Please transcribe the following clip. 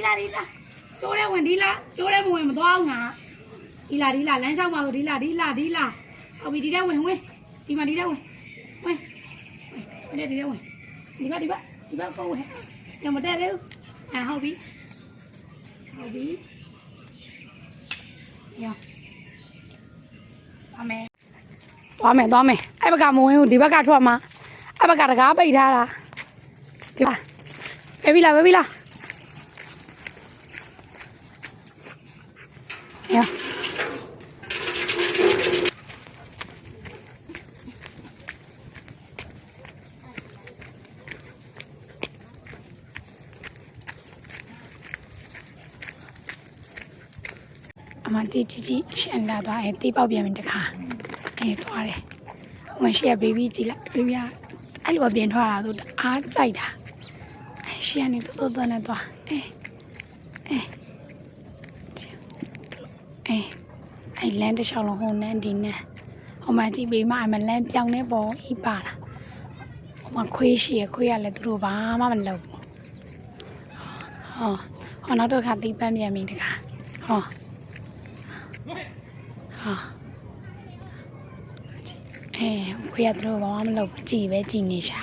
လာဒီလာကျိုးတဲ့ဝင်ဒီလာကျိုးတဲ့မဝင်မသွားအောင်ငါဒီလာလမ်းလျှောက်ပါဆိုဒီလာဟုတ်ပြီဒီတဲ့ဝင်ဒီမှာဒီတဲ့ဝင်ဒီတဲ့ဝင်ဒီဘပုံဝင်ညမတက်သေးဘူးဟုတ်ပြီရောသွားမယ်အဲ့ဘက်ကမဝင်ဘူးဒီဘက်ကထွက်မှာအဲ့ဘက်ကတကားပိတ်ထားတာဒီပါပဲပြီလားရောအမတီရှန်လာသွားတေးပေါက်ပြန်ပြီတခါသွားတယ်မရှိရဘေဘီကြည့်လိုက်ဘေဘီကအဲ့လိုပြင်ထွက်လာဆိုအားကြိုက်တာရှေ့ကနေတော့နဲ့သွားအဲ့လမ်းတစ်လျှောက်လုံးဟိုနန်းဒီနန်းဟိုမှာကြည့်ပေးမှအမလန်းပြောင်းနေပေါ်ဤပါတာဟိုမှာခွေးရှိရခွေးရလဲသူတို့ဘာမှမလုပ်ဘူးဟောနောက်တော့ခါတီးပန်းပြန်ပြီတခါခွေးရသူတို့ဘာမှမလုပ်ဘူးကြည်နေရှာ